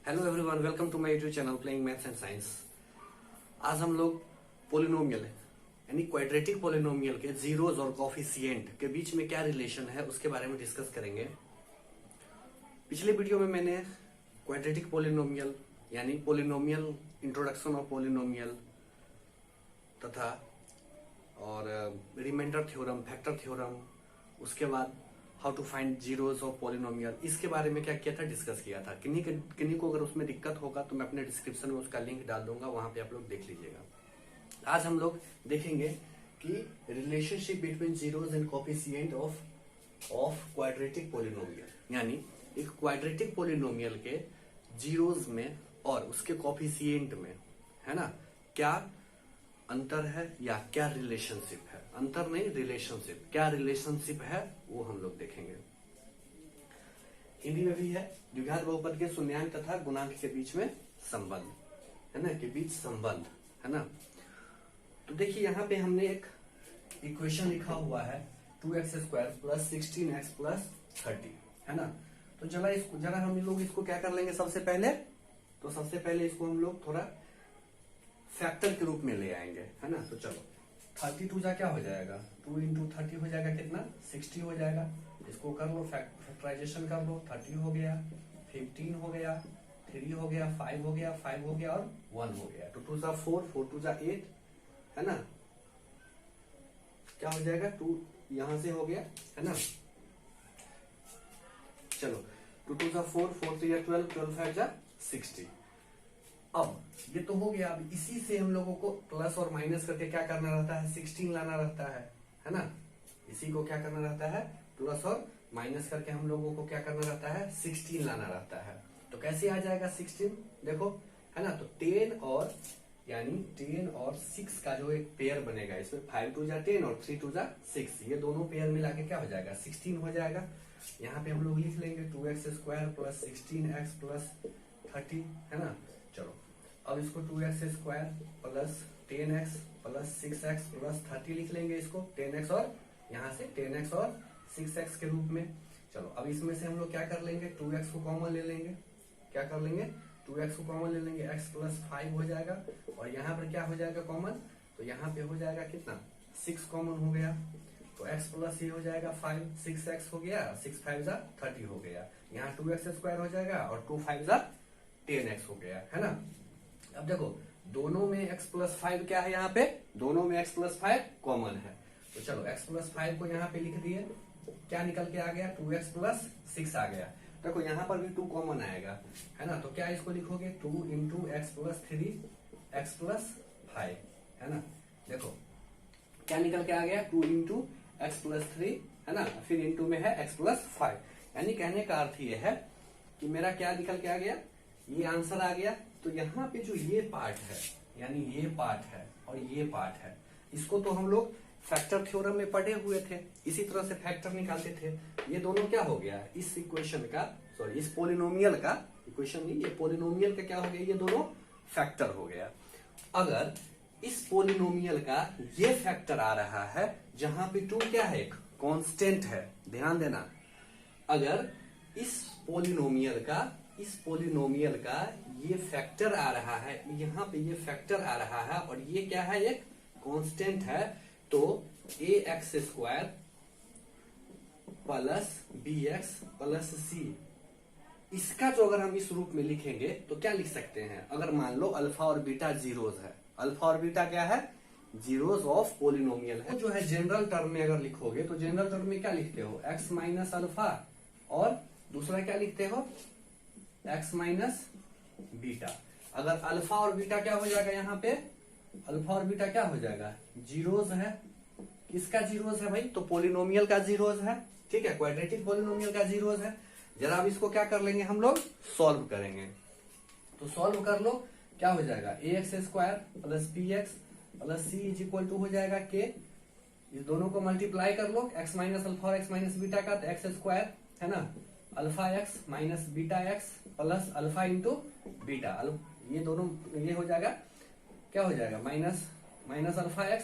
Hello everyone, welcome to my YouTube channel playing maths and science. आज हम लोग polynomial यानी क्वाड्रेटिक पोलिनोमियल के जीरोज और कोफिशिएंट के बीच में क्या रिलेशन है उसके बारे में डिस्कस करेंगे। पिछले वीडियो में मैंने क्वाड्रेटिक पोलिनोमियल यानी पोलिनोमियल इंट्रोडक्शन ऑफ पोलिनोमियल तथा और रिमाइंडर थ्योरम, फैक्टर थ्योरम, उसके बाद how to find zeros of polynomial, इसके बारे में क्या किया था, डिस्कस किया था। किन्हीं को अगर उसमें दिक्कत होगा तो मैं अपने डिस्क्रिप्शन में उसका लिंक डाल दूंगा, वहां पे आप लोग देख लीजिएगा। आज हम लोग देखेंगे कि relationship between zeros and coefficient of quadratic polynomial, यानी एक क्वाड्रेटिक पोलिनोमियल के जीरोज में और उसके कोफिशिएंट में, है ना, क्या अंतर है या क्या रिलेशनशिप है। अंतर नहीं, रिलेशनशिप, क्या रिलेशनशिप है वो हम लोग देखेंगे। हिंदी में भी है द्विघात बहुपद के शून्यांक तथा गुणांक के बीच में संबंध, है ना, के बीच संबंध, है ना। तो देखिए यहाँ पे हमने एक इक्वेशन लिखा हुआ है 2x² + 16x + 30, है ना। तो जरा हम लोग इसको क्या कर लेंगे, सबसे पहले इसको हम लोग थोड़ा फैक्टर के रूप में ले आएंगे, है ना। तो चलो 32 जा क्या हो जाएगा, 2 × 30 हो जाएगा कितना, 60 हो जाएगा। इसको कर लो, फैक्टराइजेशन कर लो, 30 हो गया, 15 हो गया, 3 हो गया, 5 हो गया, 5 हो गया और 1 हो गया। 2 × 2 = 4, 4 × 2 = 8, है ना। क्या हो जाएगा, 2 यहां से हो गया, है ना। चलो 2 × 2 = 4, 4 × 3 = 12, 12 × 5 = 60। अब ये तो हो गया। अब इसी से हम लोगों को प्लस और माइनस करके क्या करना रहता है, 16 लाना रहता है ना। इसी को क्या करना रहता है, प्लस और माइनस करके हम लोगों को क्या करना रहता है, 16 लाना रहता है। तो कैसे आ जाएगा 16, देखो, है ना। तो 10 और 6 का जो एक पेयर बनेगा, इसमें 5 × 2 = 10 और 3 × 2 = 6, ये दोनों पेयर मिला के क्या हो जाएगा, 16 हो जाएगा। यहाँ पे हम लोग लिख लेंगे 2x² + 16x + 30, है ना। चलो अब इसको 2x² + 10x + 6x + 30 लिख लेंगे, इसको 10x और यहाँ से 10x और 6x के रूप में। चलो अब इसमें से हम लोग क्या कर लेंगे, 2x को कॉमन ले लेंगे। क्या कर लेंगे, 2x को कॉमन ले लेंगे, x + 5 हो जाएगा। और यहाँ पर क्या हो जाएगा कॉमन, तो यहाँ पे हो जाएगा कितना, 6 कॉमन हो गया। तो x + ये हो जाएगा 5, 6x हो गया, 6 × 5 = 30 हो गया। यहाँ 2x² हो जाएगा और 2 × 5 = 10x हो गया, है ना। अब देखो दोनों में x + 5 क्या है, यहाँ पे दोनों में x + 5 कॉमन है। तो चलो x + 5 को यहाँ पे लिख दिए, क्या निकल के आ गया, 2x + 6 आ गया। देखो यहाँ पर भी 2 कॉमन आएगा, है ना। तो क्या इसको लिखोगे, 2 × x + 3 x + 5, है ना। देखो क्या निकल के आ गया, 2 × x + 3, है ना, फिर इंटू में है x + 5। यानी कहने का अर्थ ये है कि मेरा क्या निकल के आ गया, ये आंसर आ गया। तो यहाँ पे जो ये पार्ट है, यानी ये पार्ट है और ये पार्ट है, इसको तो हम लोग फैक्टर थ्योरम में पढ़े हुए थे, इसी तरह से फैक्टर निकालते थे। ये दोनों क्या हो गया, इस इक्वेशन का, सॉरी इस पोलिनोमियल का, इक्वेशन नहीं, ये पोलिनोमियल का क्या हो गया, ये दोनों फैक्टर हो गया। अगर इस पोलिनोमियल का ये फैक्टर आ रहा है, जहां पे 2 क्या है, एक कांस्टेंट है, ध्यान देना। अगर इस पोलिनोमियल का ये फैक्टर आ रहा है, यहाँ पे ये फैक्टर आ रहा है और ये क्या है, एक कांस्टेंट है, तो ax² + bx + c, इसका जो अगर हम इस रूप में लिखेंगे तो क्या लिख सकते हैं, अगर मान लो अल्फा और बीटा जीरोज है, अल्फा और बीटा क्या है, जीरोज ऑफ पोलिनोमियल है। जो है जनरल टर्म में अगर लिखोगे तो जनरल टर्म में क्या लिखते हो, x - अल्फा, और दूसरा क्या लिखते हो, x - बीटा। अगर अल्फा और बीटा क्या हो जाएगा, यहाँ पे अल्फा और बीटा क्या हो जाएगा, जीरोज है। किसका जीरोज है भाई, तो पोलिनोमियल का जीरोज है, ठीक है, क्वाड्रेटिक पोलिनोमियल का जीरोज है। जरा अब इसको क्या कर लेंगे, हम लोग सॉल्व करेंगे। तो सॉल्व कर लो, क्या हो जाएगा, ax² + bx + c = हो जाएगा k। इस दोनों को मल्टीप्लाई कर लो, x - अल्फा और x - बीटा का, तो x², है ना, alpha x - beta x + alpha × beta, ये दोनों ये हो जाएगा, क्या हो जाएगा, minus alpha x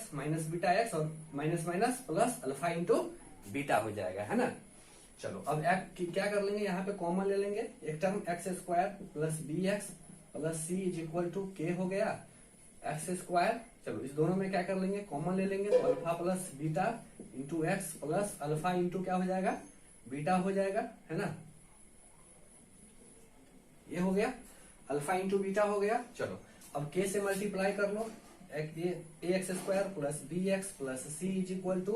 - beta x और माइनस प्लस अल्फा × बीटा हो जाएगा, है ना। चलो अब क्या कर लेंगे, यहाँ पे कॉमन ले लेंगे, एक term x square plus B x plus C is equal to k हो गया एक्स स्क्वायर। चलो इस दोनों में क्या कर लेंगे, कॉमन ले लेंगे, तो alpha plus beta into x plus alpha into क्या हो जाएगा, बीटा हो जाएगा, है ना। ये हो गया अल्फा इंटू बीटा हो गया। चलो अब के से मल्टीप्लाई कर लो, A X square plus B x plus C is equal to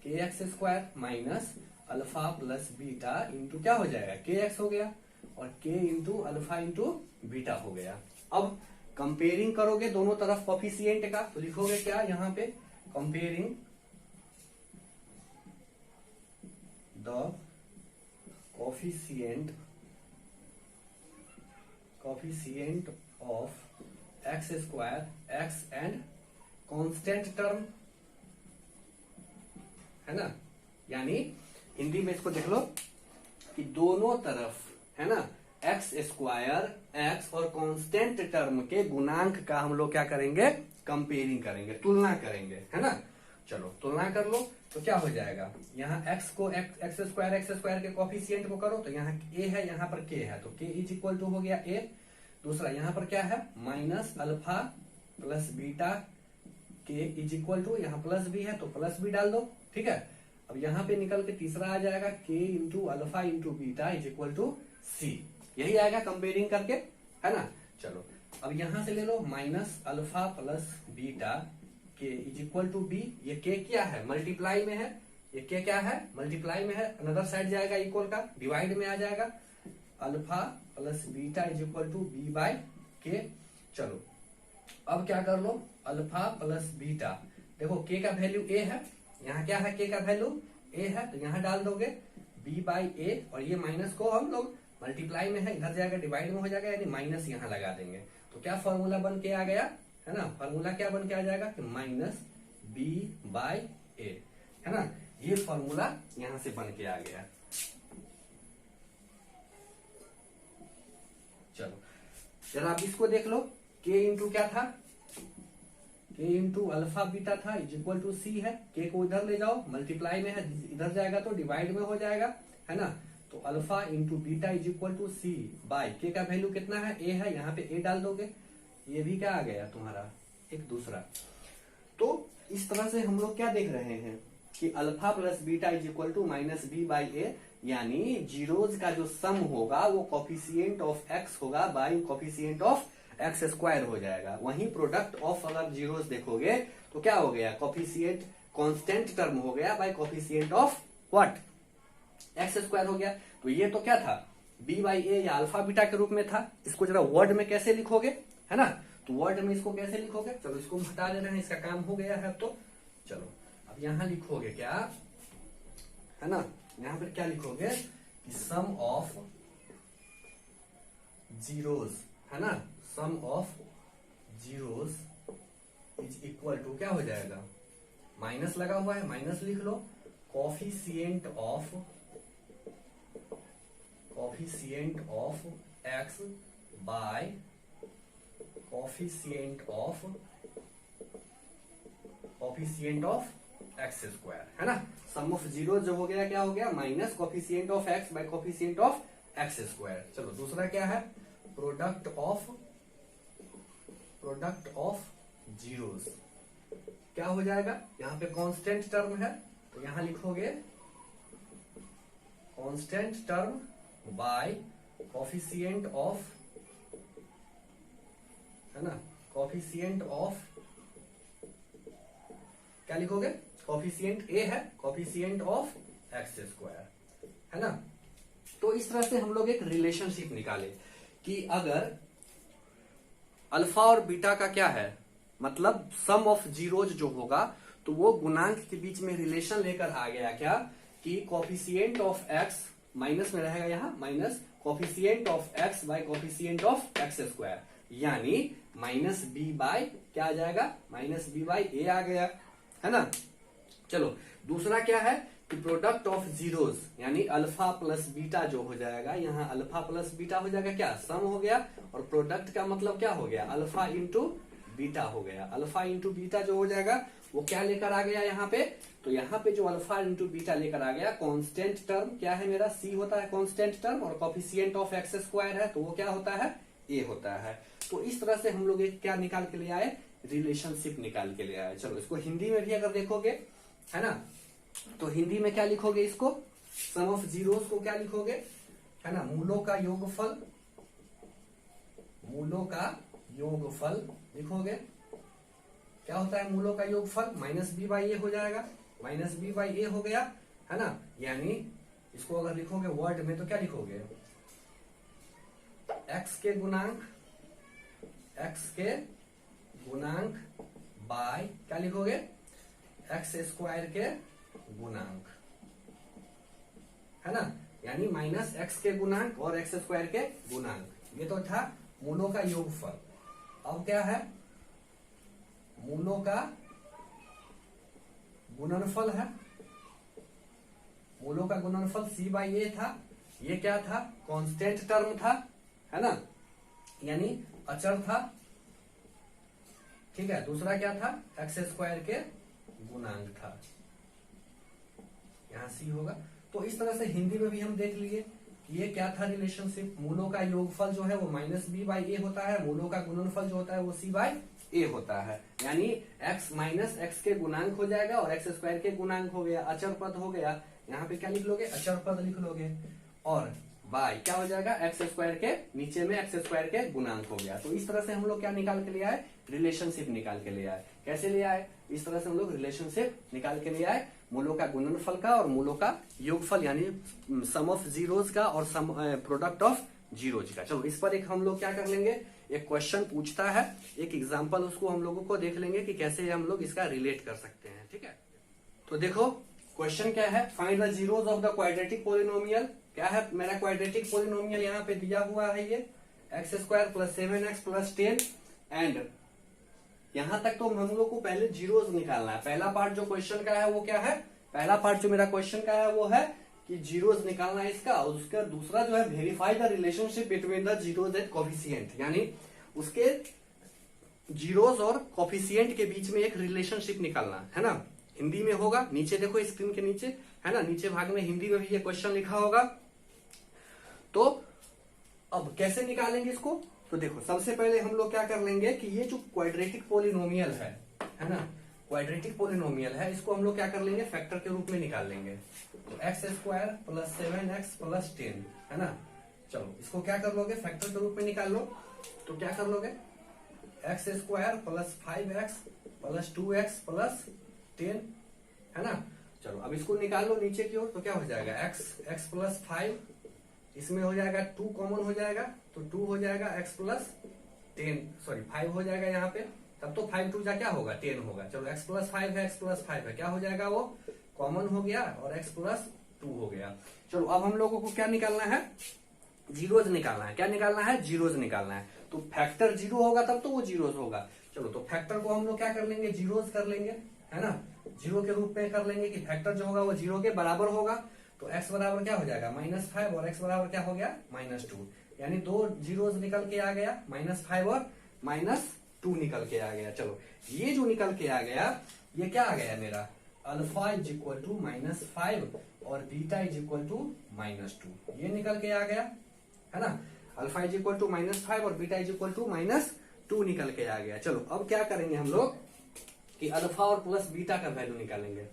K X square minus alpha plus beta into क्या हो जाएगा, के एक्स हो गया, और के इंटू अल्फा इंटू बीटा हो गया। अब कंपेयरिंग करोगे दोनों तरफ कोफिशिएंट का, तो लिखोगे क्या यहाँ पे, comparing the coefficient of X square x and constant term, है ना। यानी हिंदी में इसको देख लो कि दोनों तरफ, है ना, एक्स स्क्वायर एक्स और कांस्टेंट टर्म के गुणांक का हम लोग क्या करेंगे, कंपेयरिंग करेंगे, तुलना करेंगे, है ना। चलो तुलना कर लो, तो क्या हो जाएगा, यहाँ एक्स स्क्वायर के कोफिशिएंट को करो, तो यहाँ ए है, यहाँ पर के है, तो के इज इक्वल टू हो गया ए। दूसरा यहाँ पर क्या है, माइनस अल्फा प्लस बीटा के इज इक्वल टू, यहाँ प्लस भी है तो प्लस भी डाल दो, ठीक है। अब यहाँ पे निकल के तीसरा आ जाएगा K into alpha into beta is equal to C, यही आएगा कंपेयरिंग करके, है ना। चलो अब यहां से ले लो माइनस अल्फा प्लस बीटा के इज इक्वल टू बी, ये के क्या है, मल्टीप्लाई में है, ये के क्या है, मल्टीप्लाई में है, अनदर साइड जाएगा इक्वल का, डिवाइड में आ जाएगा, alpha plus beta is equal to b by k. चलो अब क्या कर लो, अल्फा प्लस बीटा, देखो के का वैल्यू ए है, यहाँ क्या है, के का वैल्यू ए है, तो यहाँ डाल दोगे बी बाई ए, और ये माइनस को हम लोग मल्टीप्लाई में है, इधर जाएगा डिवाइड में हो जाएगा, यानी माइनस यहाँ लगा देंगे, तो क्या फॉर्मूला बन के आ गया, है ना। फॉर्मूला क्या बन के आ जाएगा कि माइनस बी बाई ए, है ना। ये फॉर्मूला यहां से बन के आ गया। चलो जरा आप इसको देख लो, के इंटू क्या था, के इंटू अल्फा बीटा था इज इक्वल टू सी है, के को इधर ले जाओ, मल्टीप्लाई में है, इधर जाएगा तो डिवाइड में हो जाएगा, है ना। तो alpha into beta is equal to c by k का वैल्यू कितना है, ए है, यहाँ पे ए डाल दोगे, ये भी क्या आ गया तुम्हारा एक दूसरा। तो इस तरह से हम लोग क्या देख रहे हैं कि alpha plus beta is equal to minus B by A, यानी जीरोज का जो सम होगा वो कोफिशिएंट ऑफ एक्स होगा by coefficient of X square हो जाएगा। वहीं प्रोडक्ट ऑफ अगर जीरोज देखोगे तो क्या हो गया, कोफिशिएंट कांस्टेंट टर्म हो गया bye coefficient of what, x square हो गया। तो ये तो क्या था, बी बाई ए या अल्फा बीटा के रूप में था। इसको जरा वर्ड में कैसे लिखोगे, है ना, तो वर्ड में इसको कैसे लिखोगे, चलो इसको हम हटा दे रहे हैं, इसका काम हो गया है। तो चलो अब यहां लिखोगे क्या, है ना, यहां पर क्या लिखोगे कि सम ऑफ जीरोज, है ना, sum of zeros is equal to क्या हो जाएगा, माइनस लगा हुआ है, माइनस लिख लो, coefficient of X by coefficient of X square, है ना। सम ऑफ जीरो जो हो गया क्या हो गया, minus coefficient of X by coefficient of X square. चलो दूसरा क्या है, प्रोडक्ट ऑफ जीरोस, क्या हो जाएगा, यहां पे कांस्टेंट टर्म है तो यहां लिखोगे constant term by coefficient of, है ना, कोफिशिएंट ऑफ, क्या लिखोगे, कोफिशिएंट ए है, कोफिशिएंट ऑफ एक्स स्क्वायर, है ना। तो इस तरह से हम लोग एक रिलेशनशिप निकाले कि अगर अल्फा और बीटा का क्या है, मतलब सम ऑफ जीरोज जो होगा तो वो गुणांक के बीच में रिलेशन लेकर आ गया क्या, कि कोफिशिएंट ऑफ एक्स माइनस में रहेगा, यहां minus coefficient of X by coefficient of X square, यानी माइनस बी बाय क्या आ जाएगा, माइनस बी बाय ए आ गया, है ना। चलो दूसरा क्या है कि प्रोडक्ट ऑफ जीरोज, यानी अल्फा प्लस बीटा जो हो जाएगा, यहाँ अल्फा प्लस बीटा हो जाएगा क्या, सम हो गया, और प्रोडक्ट का मतलब क्या हो गया, अल्फा इंटू बीटा हो गया। अल्फा इंटू बीटा जो हो जाएगा वो क्या लेकर आ गया यहाँ पे, तो यहाँ पे जो अल्फा इंटू बीटा लेकर आ गया, कांस्टेंट टर्म क्या है मेरा, सी होता है कांस्टेंट टर्म, और कोफिशिएंट ऑफ एक्स स्क्वायर है तो वो क्या होता है, ए होता है। तो इस तरह से हम लोग एक क्या निकाल के ले आए, रिलेशनशिप निकाल के ले आए। चलो इसको हिंदी में भी अगर देखोगे है ना, तो हिंदी में क्या लिखोगे इसको, सम ऑफ जीरोस को क्या लिखोगे है ना, मूलों का योगफल, मूलों का योगफल लिखोगे। क्या होता है मूलों का योगफल, माइनस बी बाई ए हो जाएगा, माइनस बी बाई ए हो गया है ना। यानी इसको अगर लिखोगे वर्ड में तो क्या लिखोगे, एक्स के गुणांक, एक्स के गुणांक बाय क्या लिखोगे, एक्स स्क्वायर के गुणांक है ना। यानी माइनस एक्स के गुणांक और एक्स स्क्वायर के गुणांक, ये तो था मूलों का योगफल। अब क्या है, मूलों का गुणनफल है, मूलों का गुणनफल सी बाई ए था, ये क्या था, कांस्टेंट टर्म था है ना, यानी अचर था, ठीक है। दूसरा क्या था, एक्स स्क्वायर के गुणांक था, यहां सी होगा। तो इस तरह से हिंदी में भी हम देख लिए कि ये क्या था रिलेशनशिप, मूलों का योगफल जो है वो माइनस बी बाई ए होता है, मूलों का गुणनफल जो होता है वो सी बाई ए होता है। यानी x माइनस एक्स के गुणांक हो जाएगा और एक्स स्क्वायर के गुणांक हो गया, अचर पद हो गया, यहाँ पे क्या लिख लोगे, अचर पद लिख लोगे, और बाय क्या हो जाएगा, एक्स स्क्वायर के नीचे में एक्स स्क्वायर के गुणांक हो गया। तो इस तरह से हम लोग क्या निकाल के ले आए, रिलेशनशिप निकाल के ले आए। कैसे ले आए, इस तरह से हम लोग रिलेशनशिप निकाल के ले आए, मूलों का गुणनफल का और मूलों का योगफल, यानी सम ऑफ जीरोज का और सम प्रोडक्ट ऑफ जीरोज का। चलो इस पर एक हम लोग क्या कर लेंगे, एक क्वेश्चन पूछता है, एक एग्जांपल उसको हम लोगों को देख लेंगे कि कैसे हम लोग इसका रिलेट कर सकते हैं, ठीक है। तो देखो क्वेश्चन क्या है, find the zeros of the quadratic polynomial. क्या है मेरा क्वाड्रेटिक पोलिनोमियल, यहाँ पे दिया हुआ है ये x square plus 7x plus 10, and यहां तक तो हम लोग को पहले जीरोज निकालना है। पहला पार्ट जो क्वेश्चन का है वो क्या है, पहला पार्ट जो मेरा क्वेश्चन का है वो है कि जीरोज निकालना है इसका, और उसका दूसरा जो है verify the relationship between the zeros and coefficient, यानी उसके जीरोज और कोफिशिएंट के बीच में एक रिलेशनशिप निकालना है ना। हिंदी में होगा, नीचे देखो स्क्रीन के नीचे है ना, नीचे भाग में हिंदी में भी ये क्वेश्चन लिखा होगा। तो अब कैसे निकालेंगे इसको, तो देखो सबसे पहले हम लोग क्या कर लेंगे कि ये जो क्वाड्रेटिक पोलिनोमियल है ना, क्वाड्रेटिक पोलिनोमियल है, इसको हम लोग क्या कर लेंगे, फैक्टर के रूप में निकाल लेंगे। तो x square plus 7x plus 10 है ना। चलो इसको क्या कर लोगे, फैक्टर के रूप में निकाल लो। तो क्या कर लोगे, x square plus 5x plus 2x plus 10 है ना। चलो अब इसको निकाल लो नीचे की ओर, तो क्या हो जाएगा, x प्लस 5, इसमें हो जाएगा 2 कॉमन हो जाएगा, तो 2 हो जाएगा x प्लस 10, सॉरी 5 हो जाएगा यहाँ पे, तब तो 5 2 जा क्या होगा 10 होगा। चलो x प्लस 5 है, x प्लस 5 है, क्या हो जाएगा वो कॉमन हो गया और x प्लस 2 हो गया। चलो अब हम लोगों को क्या निकालना है, जीरोज निकालना है। क्या निकालना है, जीरोज निकालना है। तो फैक्टर 0 होगा तब तो वो जीरोज होगा। चलो तो फैक्टर को हम लोग क्या कर लेंगे, जीरोज कर लेंगे है ना, 0 के रूप में कर लेंगे कि फैक्टर जो होगा वो 0 के बराबर होगा। तो x बराबर क्या हो जाएगा -5 और x बराबर क्या हो गया -2, यानी 2 जीरोज निकल के आ गया, -5 और -2 निकल के आ गया। चलो ये जो निकल के आ गया ये क्या आ गया मेरा, अल्फा इज इक्वल टू -5 और बीटा इज इक्वल टू -2, ये निकल के आ गया है ना। अल्फा इज इक्वल टू -5 और बीटा इज इक्वल टू -2 निकल के आ गया। चलो अब क्या करेंगे हम लोग कि अल्फा और प्लस बीटा का वैल्यू निकालेंगे।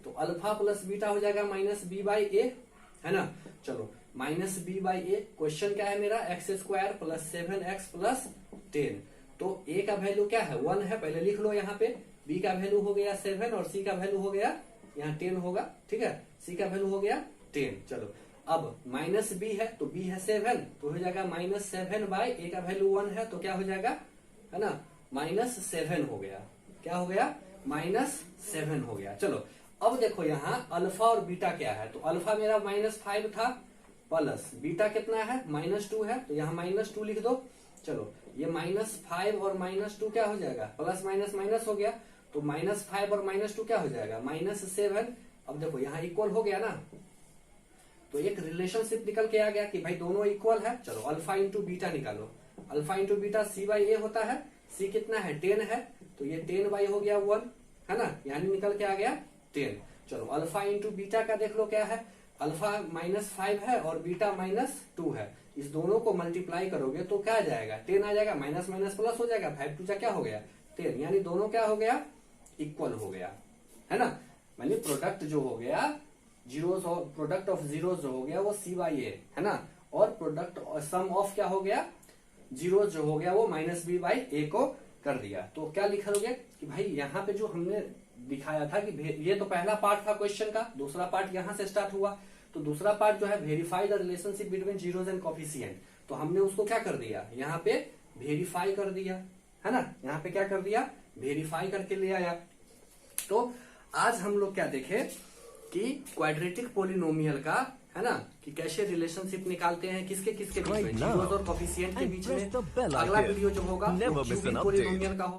तो अल्फा प्लस बीटा हो जाएगा -b/a है ना। चलो -b/a, क्वेश्चन क्या है मेरा, x square plus 7x plus 10। तो a का वैल्यू क्या है 1 है, पहले लिख लो यहाँ पे, b का वैल्यू हो गया 7 और c का वैल्यू हो गया यहाँ 10 होगा, ठीक है, c का वैल्यू हो गया 10। चलो अब -b है तो b है 7, तो हो जाएगा -7/a का वैल्यू 1 है, तो क्या हो जाएगा है ना -7 हो गया। क्या हो गया -7 हो गया। चलो अब देखो यहाँ अल्फा और बीटा क्या है, तो अल्फा मेरा -5 था प्लस बीटा कितना है -2 है, तो यहाँ -2 लिख दो। चलो ये -5 और -2 क्या हो जाएगा, प्लस माइनस माइनस हो गया, तो -5 और -2 क्या हो जाएगा -7। अब देखो यहाँ इक्वल हो गया ना, तो एक रिलेशनशिप निकल के आ गया कि भाई दोनों इक्वल है। चलो अल्फा इंटू बीटा निकालो, alpha into beta C by A होता है, सी कितना है 10 है, तो ये 10 बाई हो गया 1 है ना, यानी निकल के आ गया 10। चलो अल्फा इंटू बीटा का देख लो क्या है, अल्फा -5 है और बीटा -2 है, इस दोनों को मल्टीप्लाई करोगे तो क्या आ जाएगा 10 आ जाएगा, माइनस माइनस प्लस हो जाएगा, 5 टू जा क्या हो गया 10, यानी दोनों क्या हो गया इक्वल हो गया है ना, मानी प्रोडक्ट जो हो गया जीरोस और प्रोडक्ट ऑफ जीरोस जो हो गया वो सी बाई ए है ना, और प्रोडक्ट सम ऑफ क्या हो गया जीरोस जो हो गया वो माइनस बी बाई ए को कर दिया। तो क्या लिखोगे कि भाई यहाँ पे जो हमने दिखाया था कि ये तो पहला पार्ट था क्वेश्चन का, दूसरा पार्ट यहाँ से स्टार्ट हुआ, तो दूसरा पार्ट जो है verify the relationship between zeros and coefficient, तो हमने उसको क्या कर दिया यहाँ पे वेरीफाई कर दिया है ना, यहाँ पे क्या कर दिया वेरीफाई करके ले आया। तो आज हम लोग क्या देखे कि क्वाड्रेटिक पोलिनोमियल का है ना कि कैसे रिलेशनशिप निकालते हैं किसके किसके बीच में, जीरोस और कोफिशिएंट के बीच में। अगला वीडियो जो होगा वो क्यूबिक पोलिनोमियल का होगा।